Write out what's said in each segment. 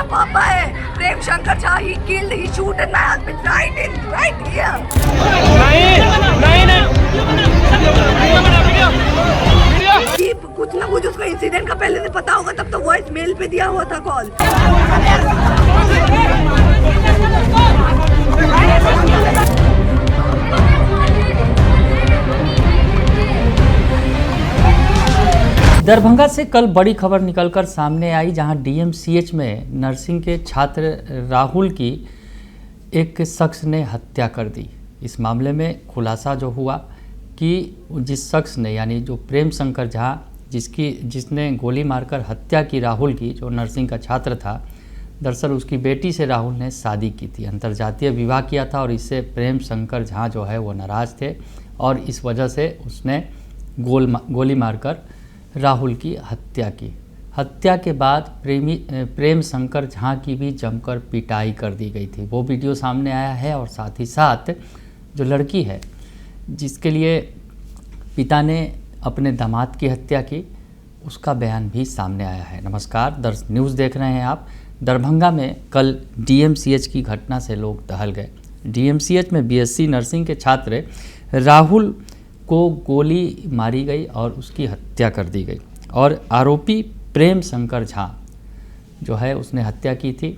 पापा है प्रेम Shankar Jha. He killed, he shoot my husband right here. नहीं कुछ ना कुछ उसको इंसिडेंट का पहले से पता होगा, तब तो वॉइस मेल पे दिया हुआ था कॉल। दरभंगा से कल बड़ी खबर निकलकर सामने आई, जहां डीएमसीएच में नर्सिंग के छात्र राहुल की एक शख्स ने हत्या कर दी। इस मामले में खुलासा जो हुआ कि जिस शख्स ने, यानी जो प्रेम शंकर झा, जिसने गोली मारकर हत्या की राहुल की, जो नर्सिंग का छात्र था, दरअसल उसकी बेटी से राहुल ने शादी की थी, अंतर्जातीय विवाह किया था। और इससे प्रेम शंकर झा जो है वो नाराज़ थे और इस वजह से उसने गोली मारकर राहुल की हत्या की। हत्या के बाद प्रेम शंकर झा की भी जमकर पिटाई कर दी गई थी। वो वीडियो सामने आया है और साथ ही साथ जो लड़की है जिसके लिए पिता ने अपने दामाद की हत्या की, उसका बयान भी सामने आया है। नमस्कार, दर्श न्यूज़ देख रहे हैं आप। दरभंगा में कल डीएमसीएच की घटना से लोग दहल गए। डीएमसीएच में बीएससी नर्सिंग के छात्र राहुल को गोली मारी गई और उसकी हत्या कर दी गई। और आरोपी प्रेम शंकर झा जो है उसने हत्या की थी।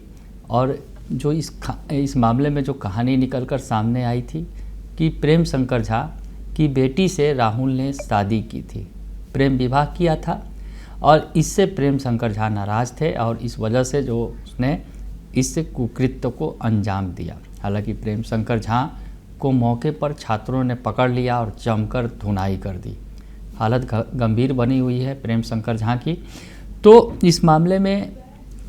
और जो इस मामले में जो कहानी निकलकर सामने आई थी कि प्रेम शंकर झा की बेटी से राहुल ने शादी की थी, प्रेम विवाह किया था और इससे प्रेम शंकर झा नाराज़ थे और इस वजह से जो उसने इस कुकृत्य को अंजाम दिया। हालांकि प्रेम शंकर झा को मौके पर छात्रों ने पकड़ लिया और जमकर धुनाई कर दी। हालत गंभीर बनी हुई है प्रेम शंकर झा की। तो इस मामले में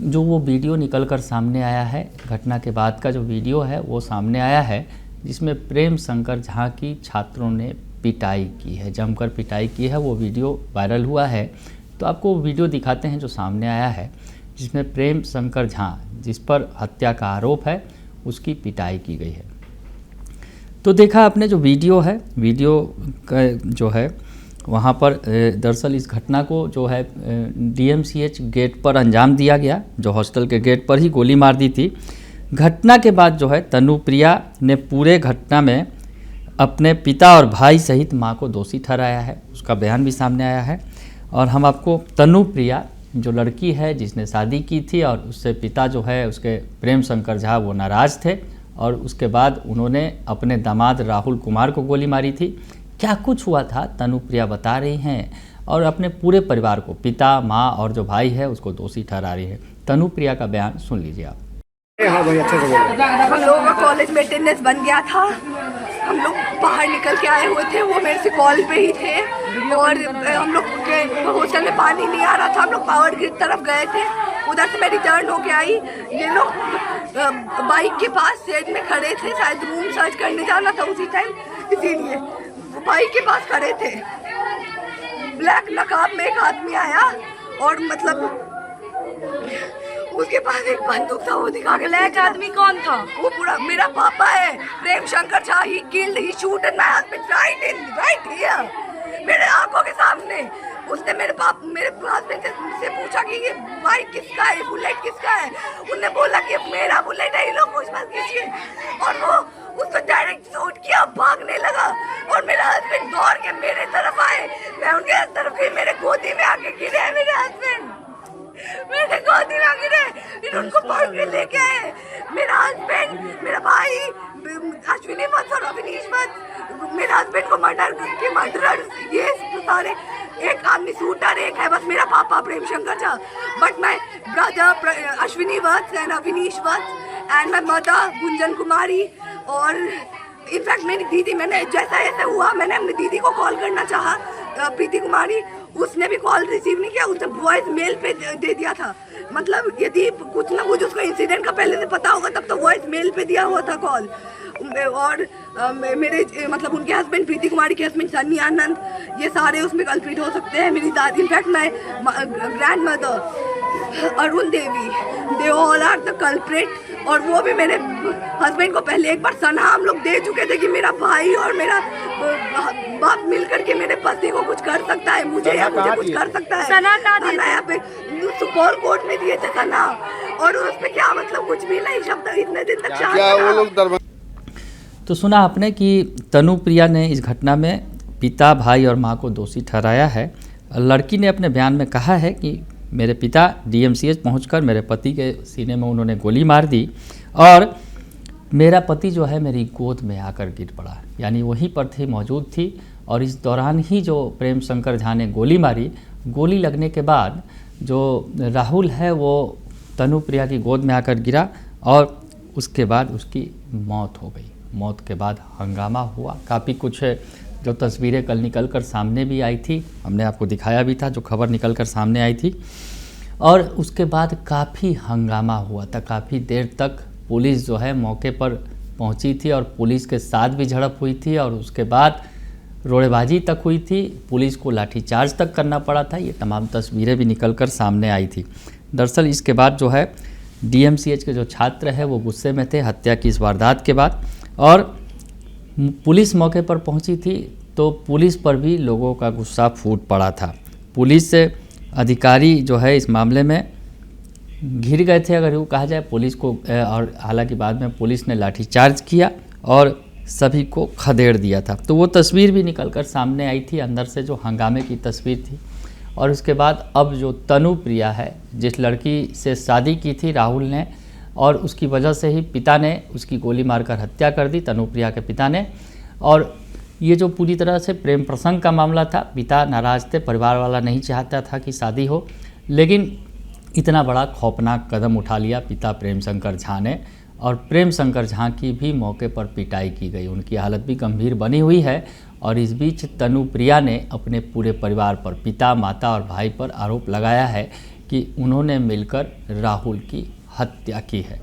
जो वो वीडियो निकलकर सामने आया है, घटना के बाद का जो वीडियो है वो सामने आया है, जिसमें प्रेम शंकर झा की छात्रों ने पिटाई की है, जमकर पिटाई की है। वो वीडियो वायरल हुआ है, तो आपको वो वीडियो दिखाते हैं जो सामने आया है, जिसमें प्रेम शंकर झा, जिस पर हत्या का आरोप है, उसकी पिटाई की गई है। तो देखा आपने जो वीडियो है, वीडियो का जो है वहाँ पर दरअसल इस घटना को जो है डीएमसीएच गेट पर अंजाम दिया गया, जो हॉस्टल के गेट पर ही गोली मार दी थी। घटना के बाद जो है तनुप्रिया ने पूरे घटना में अपने पिता और भाई सहित मां को दोषी ठहराया है, उसका बयान भी सामने आया है। और हम आपको तनुप्रिया, जो लड़की है जिसने शादी की थी और उससे पिता जो है उसके प्रेम शंकर झा वो नाराज़ थे और उसके बाद उन्होंने अपने दामाद राहुल कुमार को गोली मारी थी। क्या कुछ हुआ था तनुप्रिया बता रही हैं और अपने पूरे परिवार को, पिता, माँ और जो भाई है उसको दोषी ठहरा रही है। तनुप्रिया का बयान सुन लीजिए आप। हाँ भाई, अच्छे से बोलो। हम लोगों का कॉलेज में अटेंडेंस बन गया था, हम लोग बाहर निकल के आए हुए थे, वो मेरे से कॉल पे ही थे और हम लोग के हॉस्टल में पानी नहीं आ रहा था, हम लोग पावर ग्रिड तरफ गए थे। उधर से मैं रिटर्न होके आई, ये लोग बाइक के पास शेड में खड़े थे, शायद रूम सर्च करने जाना था उसी टाइम, इसीलिए बाइक के पास खड़े थे। ब्लैक नकाब में एक आदमी आया और मतलब उसके पास एक बंदूक था, वो दिखा के। ब्लैक आदमी कौन था? वो पूरा मेरा पापा है प्रेम Shankar Jha. He killed, he shoot my husband right here, मेरे आंखों के सामने। उसने मेरे हस्बैंड से पूछा कि ये बाइक किसका है, बुलेट किसका है। उन्होंने बोला कि मेरा बुलेट है, ये लोग कुछ मत कीजिए। और वो उसको डायरेक्ट शूट किया, भागने लगा और मेरा हस्बैंड दौड़ के मेरे तरफ आए, मैं उनके तरफ गई, मेरे गोदी में आके गिरे मेरे हस्बैंड, मेरे गोदी में गिरे। फिर उनको पकड़ के लेके आए, मेरा हस्बैंड, मेरा भाई अश्विनी वत्स और अविनीश वत्स, मेरे हस्बैंड को मर्डर ये सारे, एक आदमी शूटर, एक है बस मेरा पापा Prem Shankar Jha, but my brother Ashwini Vats and Avinish Vats and my mother Gunjan Kumari. और इनफैक्ट मेरी दीदी, मैंने जैसा ऐसा हुआ मैंने अपनी दीदी को कॉल करना चाहा, प्रीति कुमारी, उसने भी कॉल रिसीव नहीं किया, उसने वॉइस मेल पे दे दिया था। मतलब यदि कुछ ना कुछ उसको इंसिडेंट का पहले से पता होगा, तब तो वॉइस मेल पे दिया हुआ था कॉल। और मेरे मतलब उनके हस्बैंड, प्रीति कुमारी के हस्बैंड सन्नी आनंद, ये सारे उसमें कल्प्रिट हो सकते हैं। मेरी दादी, in fact my grandmother Arun Devi, they all are the culprit. और वो भी मेरे हस्बैंड को पहले एक बार सना हम लोग दे चुके थे कि मेरा भाई और मेरा बाप मिल करके मेरे पति को कुछ कर सकता है, मुझे या मुझे कुछ कर सकता है। सना यहाँ पे सुपौल कोर्ट में दिए थे सना, और उस पे क्या मतलब कुछ भी नहीं, शब्द इतने दिन तक शांत क्या वो रहा। लोग दरभंगा तो सुना आपने कि तनुप्रिया ने इस घटना में पिता, भाई और मां को दोषी ठहराया है। लड़की ने अपने बयान में कहा है कि मेरे पिता डीएमसीएच पहुंचकर मेरे पति के सीने में उन्होंने गोली मार दी और मेरा पति जो है मेरी गोद में आकर गिर पड़ा, यानी वहीं पर थी, मौजूद थी। और इस दौरान ही जो प्रेम शंकर झा ने गोली मारी, गोली लगने के बाद जो राहुल है वो तनुप्रिया की गोद में आकर गिरा और उसके बाद उसकी मौत हो गई। मौत के बाद हंगामा हुआ, काफ़ी कुछ जो तस्वीरें कल निकल कर सामने भी आई थी, हमने आपको दिखाया भी था, जो खबर निकल कर सामने आई थी। और उसके बाद काफ़ी हंगामा हुआ था, काफ़ी देर तक पुलिस जो है मौके पर पहुंची थी और पुलिस के साथ भी झड़प हुई थी और उसके बाद रोड़ेबाजी तक हुई थी, पुलिस को लाठीचार्ज तक करना पड़ा था। ये तमाम तस्वीरें भी निकल कर सामने आई थी। दरअसल इसके बाद जो है डीएमसीएच के जो छात्र है वो गुस्से में थे हत्या की इस वारदात के बाद, और पुलिस मौके पर पहुंची थी तो पुलिस पर भी लोगों का गुस्सा फूट पड़ा था। पुलिस अधिकारी जो है इस मामले में घिर गए थे, अगर यूँ कहा जाए, पुलिस को। और हालांकि बाद में पुलिस ने लाठीचार्ज किया और सभी को खदेड़ दिया था। तो वो तस्वीर भी निकलकर सामने आई थी, अंदर से जो हंगामे की तस्वीर थी। और उसके बाद अब जो तनुप्रिया है, जिस लड़की से शादी की थी राहुल ने, और उसकी वजह से ही पिता ने उसकी गोली मारकर हत्या कर दी, तनुप्रिया के पिता ने। और ये जो पूरी तरह से प्रेम प्रसंग का मामला था, पिता नाराज़ थे, परिवार वाला नहीं चाहता था कि शादी हो, लेकिन इतना बड़ा खौफनाक कदम उठा लिया पिता प्रेम शंकर झा ने। और प्रेम शंकर झा की भी मौके पर पिटाई की गई, उनकी हालत भी गंभीर बनी हुई है। और इस बीच तनुप्रिया ने अपने पूरे परिवार पर, पिता, माता और भाई पर आरोप लगाया है कि उन्होंने मिलकर राहुल की हत्या की है।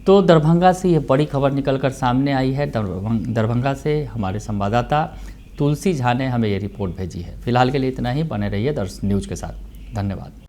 तो दरभंगा से ये बड़ी खबर निकलकर सामने आई है। दरभंगा से हमारे संवाददाता तुलसी झा ने हमें ये रिपोर्ट भेजी है। फिलहाल के लिए इतना ही, बने रहिए दर्श न्यूज़ के साथ। धन्यवाद।